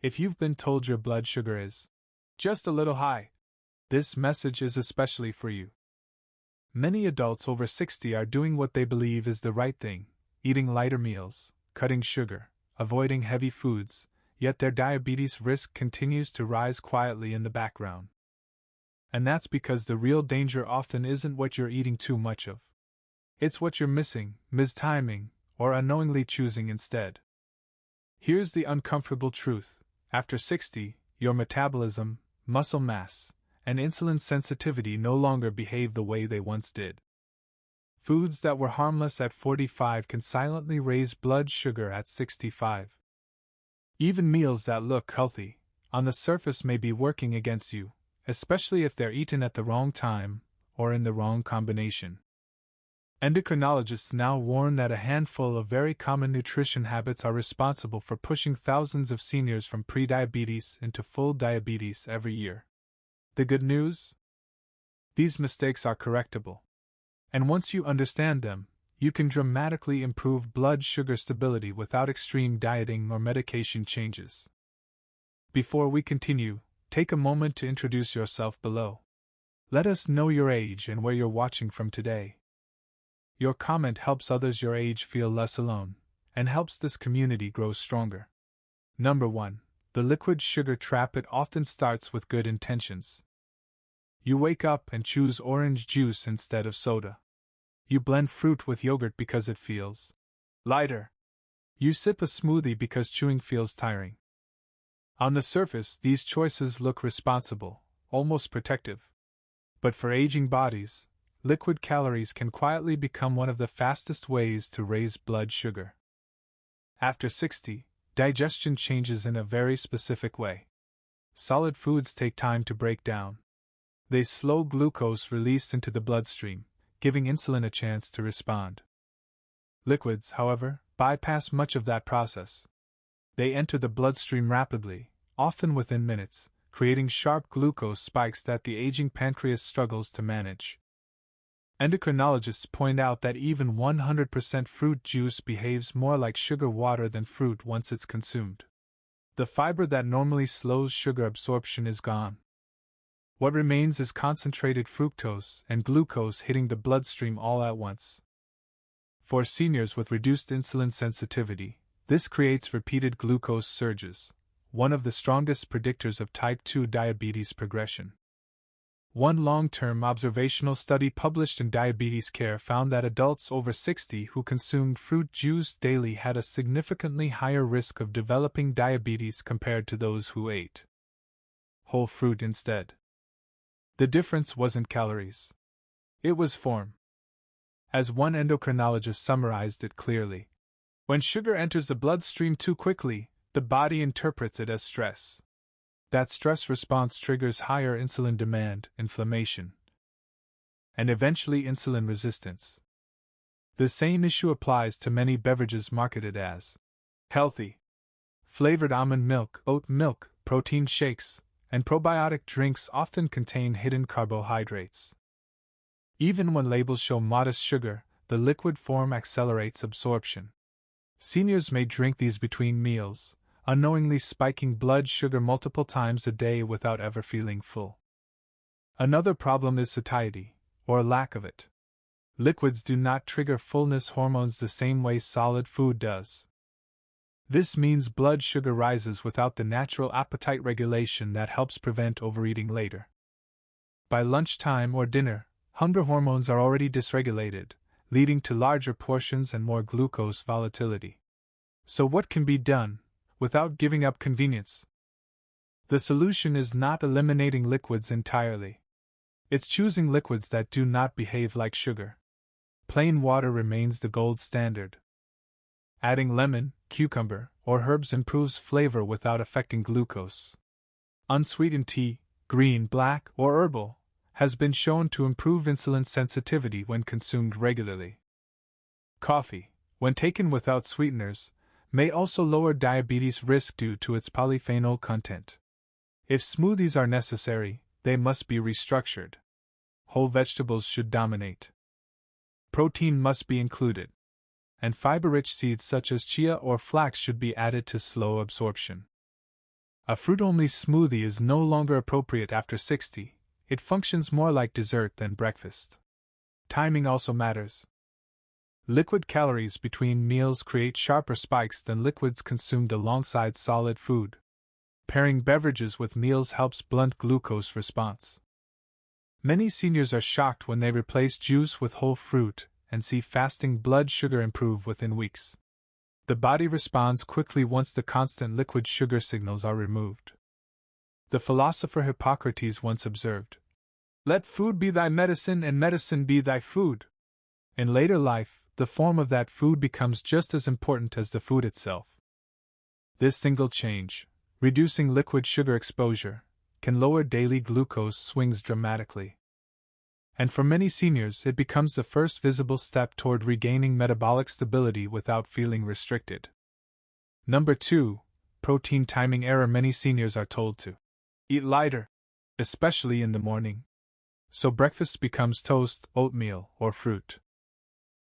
If you've been told your blood sugar is just a little high, this message is especially for you. Many adults over 60 are doing what they believe is the right thing, eating lighter meals, cutting sugar, avoiding heavy foods, yet their diabetes risk continues to rise quietly in the background. And that's because the real danger often isn't what you're eating too much of. It's what you're missing, mistiming, or unknowingly choosing instead. Here's the uncomfortable truth. After 60, your metabolism, muscle mass, and insulin sensitivity no longer behave the way they once did. Foods that were harmless at 45 can silently raise blood sugar at 65. Even meals that look healthy on the surface may be working against you, especially if they're eaten at the wrong time or in the wrong combination. Endocrinologists now warn that a handful of very common nutrition habits are responsible for pushing thousands of seniors from prediabetes into full diabetes every year. The good news? These mistakes are correctable. And once you understand them, you can dramatically improve blood sugar stability without extreme dieting or medication changes. Before we continue, take a moment to introduce yourself below. Let us know your age and where you're watching from today. Your comment helps others your age feel less alone, and helps this community grow stronger. Number 1. The liquid sugar trap. It often starts with good intentions. You wake up and choose orange juice instead of soda. You blend fruit with yogurt because it feels lighter. You sip a smoothie because chewing feels tiring. On the surface, these choices look responsible, almost protective. But for aging bodies, liquid calories can quietly become one of the fastest ways to raise blood sugar. After 60, digestion changes in a very specific way. Solid foods take time to break down. They slow glucose release into the bloodstream, giving insulin a chance to respond. Liquids, however, bypass much of that process. They enter the bloodstream rapidly, often within minutes, creating sharp glucose spikes that the aging pancreas struggles to manage. Endocrinologists point out that even 100% fruit juice behaves more like sugar water than fruit once it's consumed. The fiber that normally slows sugar absorption is gone. What remains is concentrated fructose and glucose hitting the bloodstream all at once. For seniors with reduced insulin sensitivity, this creates repeated glucose surges, one of the strongest predictors of type 2 diabetes progression. One long-term observational study published in Diabetes Care found that adults over 60 who consumed fruit juice daily had a significantly higher risk of developing diabetes compared to those who ate whole fruit instead. The difference wasn't calories. It was form. As one endocrinologist summarized it clearly, when sugar enters the bloodstream too quickly, the body interprets it as stress. That stress response triggers higher insulin demand, inflammation, and eventually insulin resistance. The same issue applies to many beverages marketed as healthy. Flavored almond milk, oat milk, protein shakes, and probiotic drinks often contain hidden carbohydrates. Even when labels show modest sugar, the liquid form accelerates absorption. Seniors may drink these between meals, unknowingly spiking blood sugar multiple times a day without ever feeling full. Another problem is satiety, or lack of it. Liquids do not trigger fullness hormones the same way solid food does. This means blood sugar rises without the natural appetite regulation that helps prevent overeating later. By lunchtime or dinner, hunger hormones are already dysregulated, leading to larger portions and more glucose volatility. So what can be done, without giving up convenience? The solution is not eliminating liquids entirely. It's choosing liquids that do not behave like sugar. Plain water remains the gold standard. Adding lemon, cucumber, or herbs improves flavor without affecting glucose. Unsweetened tea, green, black, or herbal, has been shown to improve insulin sensitivity when consumed regularly. Coffee, when taken without sweeteners, may also lower diabetes risk due to its polyphenol content. If smoothies are necessary, they must be restructured. Whole vegetables should dominate. Protein must be included, and fiber-rich seeds such as chia or flax should be added to slow absorption. A fruit-only smoothie is no longer appropriate after 60, it functions more like dessert than breakfast. Timing also matters. Liquid calories between meals create sharper spikes than liquids consumed alongside solid food. Pairing beverages with meals helps blunt glucose response. Many seniors are shocked when they replace juice with whole fruit and see fasting blood sugar improve within weeks. The body responds quickly once the constant liquid sugar signals are removed. The philosopher Hippocrates once observed, "Let food be thy medicine and medicine be thy food." In later life, the form of that food becomes just as important as the food itself. This single change, reducing liquid sugar exposure, can lower daily glucose swings dramatically. And for many seniors, it becomes the first visible step toward regaining metabolic stability without feeling restricted. Number 2. Protein timing error. Many seniors are told to eat lighter, especially in the morning. So breakfast becomes toast, oatmeal, or fruit.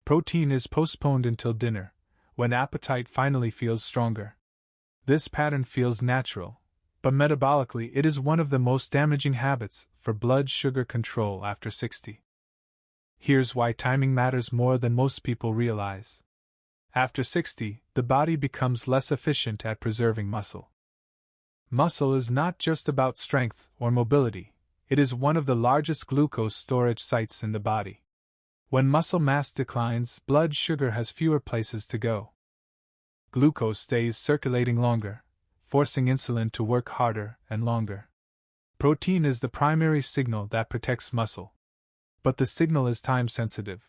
Protein is postponed until dinner, when appetite finally feels stronger. This pattern feels natural, but metabolically it is one of the most damaging habits for blood sugar control after 60. Here's why timing matters more than most people realize. After 60, the body becomes less efficient at preserving muscle. Muscle is not just about strength or mobility, it is one of the largest glucose storage sites in the body. When muscle mass declines, blood sugar has fewer places to go. Glucose stays circulating longer, forcing insulin to work harder and longer. Protein is the primary signal that protects muscle. But the signal is time-sensitive.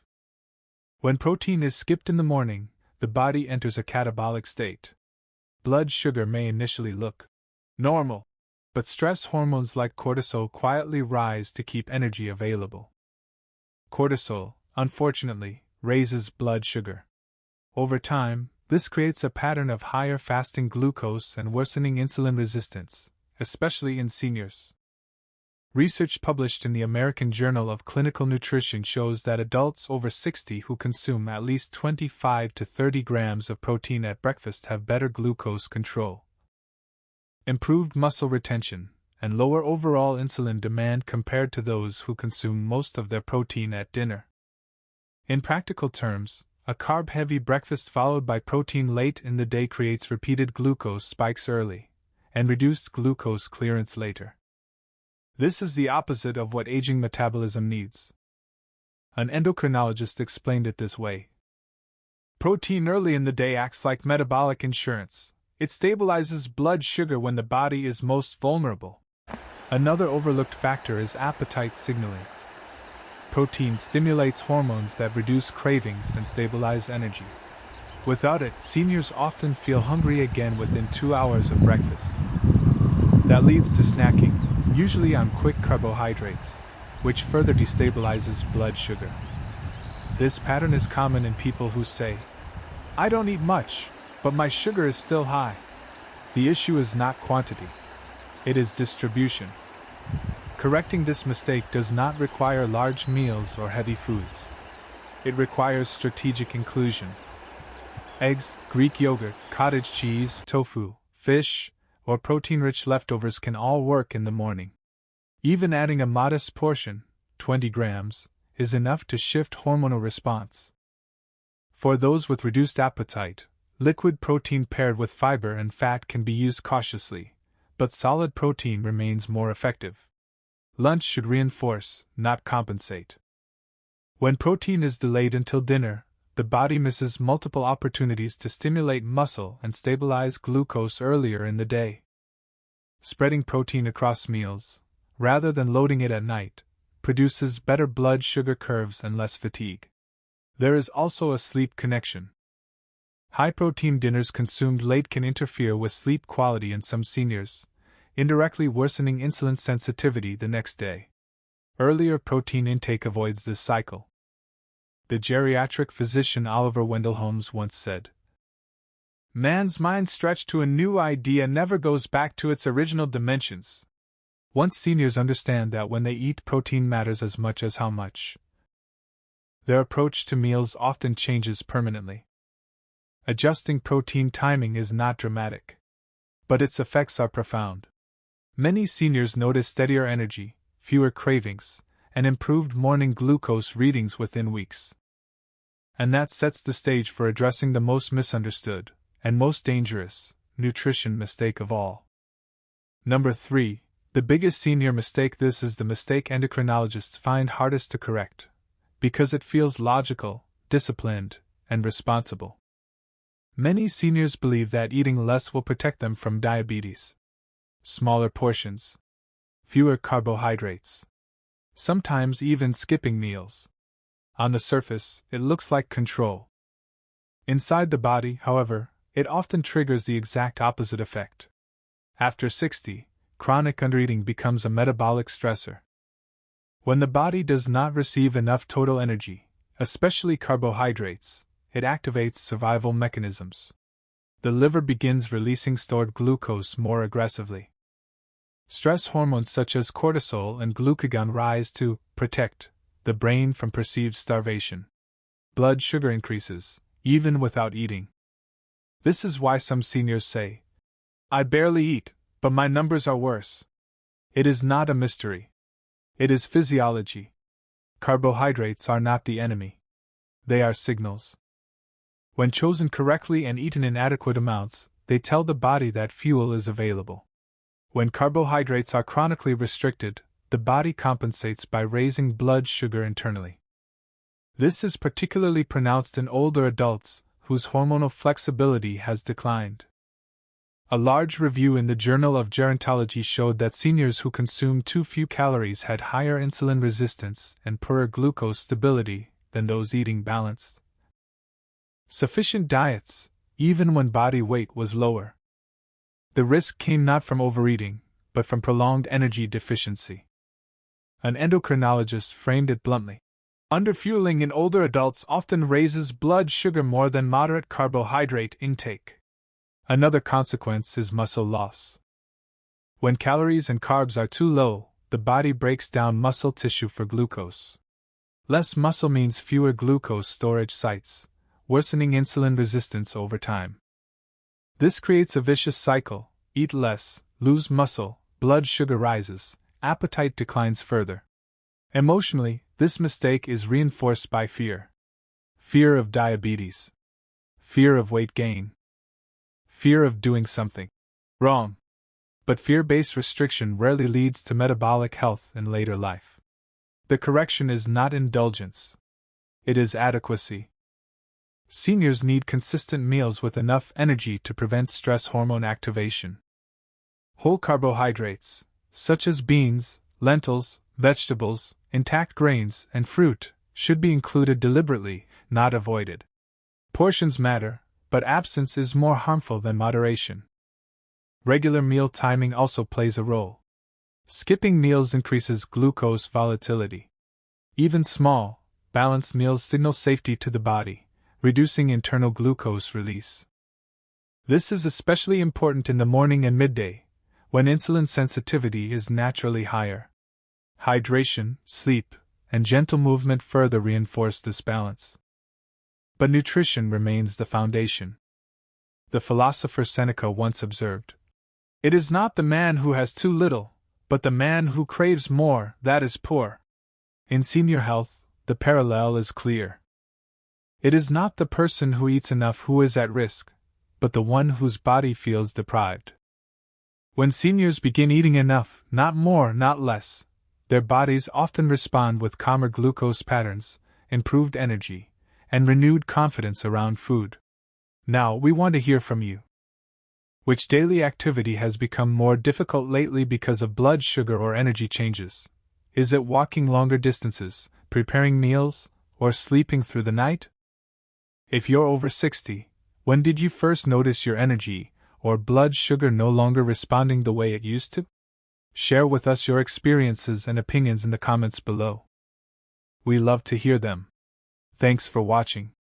When protein is skipped in the morning, the body enters a catabolic state. Blood sugar may initially look normal, but stress hormones like cortisol quietly rise to keep energy available. Cortisol, unfortunately, raises blood sugar. Over time, this creates a pattern of higher fasting glucose and worsening insulin resistance, especially in seniors. Research published in the American Journal of Clinical Nutrition shows that adults over 60 who consume at least 25 to 30 grams of protein at breakfast have better glucose control, improved muscle retention, and lower overall insulin demand compared to those who consume most of their protein at dinner. In practical terms, a carb-heavy breakfast followed by protein late in the day creates repeated glucose spikes early, and reduced glucose clearance later. This is the opposite of what aging metabolism needs. An endocrinologist explained it this way. Protein early in the day acts like metabolic insurance. It stabilizes blood sugar when the body is most vulnerable. Another overlooked factor is appetite signaling. Protein stimulates hormones that reduce cravings and stabilize energy. Without it, seniors often feel hungry again within 2 hours of breakfast. That leads to snacking, usually on quick carbohydrates, which further destabilizes blood sugar. This pattern is common in people who say, "I don't eat much, but my sugar is still high." The issue is not quantity, it is distribution. Correcting this mistake does not require large meals or heavy foods. It requires strategic inclusion. Eggs, Greek yogurt, cottage cheese, tofu, fish, or protein-rich leftovers can all work in the morning. Even adding a modest portion, 20 grams, is enough to shift hormonal response. For those with reduced appetite, liquid protein paired with fiber and fat can be used cautiously, but solid protein remains more effective. Lunch should reinforce, not compensate. When protein is delayed until dinner, the body misses multiple opportunities to stimulate muscle and stabilize glucose earlier in the day. Spreading protein across meals, rather than loading it at night, produces better blood sugar curves and less fatigue. There is also a sleep connection. High-protein dinners consumed late can interfere with sleep quality in some seniors, indirectly worsening insulin sensitivity the next day. Earlier protein intake avoids this cycle. The geriatric physician Oliver Wendell Holmes once said, "Man's mind stretched to a new idea never goes back to its original dimensions." Once seniors understand that when they eat, protein matters as much as how much, their approach to meals often changes permanently. Adjusting protein timing is not dramatic. but its effects are profound. Many seniors notice steadier energy, fewer cravings, and improved morning glucose readings within weeks. And that sets the stage for addressing the most misunderstood, and most dangerous, nutrition mistake of all. Number 3. The biggest senior mistake. This is the mistake endocrinologists find hardest to correct, because it feels logical, disciplined, and responsible. Many seniors believe that eating less will protect them from diabetes. Smaller portions, fewer carbohydrates, sometimes even skipping meals. On the surface, it looks like control. Inside the body, however, it often triggers the exact opposite effect. After 60, chronic undereating becomes a metabolic stressor. When the body does not receive enough total energy, especially carbohydrates, it activates survival mechanisms. The liver begins releasing stored glucose more aggressively. Stress hormones such as cortisol and glucagon rise to protect the brain from perceived starvation. Blood sugar increases, even without eating. This is why some seniors say, "I barely eat, but my numbers are worse." It is not a mystery. It is physiology. Carbohydrates are not the enemy. They are signals. When chosen correctly and eaten in adequate amounts, they tell the body that fuel is available. When carbohydrates are chronically restricted, the body compensates by raising blood sugar internally. This is particularly pronounced in older adults whose hormonal flexibility has declined. A large review in the Journal of Gerontology showed that seniors who consumed too few calories had higher insulin resistance and poorer glucose stability than those eating balanced. Sufficient diets, even when body weight was lower. The risk came not from overeating, but from prolonged energy deficiency. An endocrinologist framed it bluntly. Underfueling in older adults often raises blood sugar more than moderate carbohydrate intake. Another consequence is muscle loss. When calories and carbs are too low, the body breaks down muscle tissue for glucose. Less muscle means fewer glucose storage sites, worsening insulin resistance over time. This creates a vicious cycle: eat less, lose muscle, blood sugar rises, appetite declines further. Emotionally, this mistake is reinforced by fear. Fear of diabetes. Fear of weight gain. Fear of doing something wrong. But fear-based restriction rarely leads to metabolic health in later life. The correction is not indulgence. It is adequacy. Seniors need consistent meals with enough energy to prevent stress hormone activation. Whole carbohydrates, such as beans, lentils, vegetables, intact grains, and fruit, should be included deliberately, not avoided. Portions matter, but absence is more harmful than moderation. Regular meal timing also plays a role. Skipping meals increases glucose volatility. Even small, balanced meals signal safety to the body, reducing internal glucose release. This is especially important in the morning and midday, when insulin sensitivity is naturally higher. Hydration, sleep, and gentle movement further reinforce this balance. But nutrition remains the foundation. The philosopher Seneca once observed, "It is not the man who has too little, but the man who craves more, that is poor." In senior health, the parallel is clear. It is not the person who eats enough who is at risk, but the one whose body feels deprived. When seniors begin eating enough, not more, not less, their bodies often respond with calmer glucose patterns, improved energy, and renewed confidence around food. Now, we want to hear from you. Which daily activity has become more difficult lately because of blood sugar or energy changes? Is it walking longer distances, preparing meals, or sleeping through the night? If you're over 60, when did you first notice your energy or blood sugar no longer responding the way it used to? Share with us your experiences and opinions in the comments below. We love to hear them. Thanks for watching.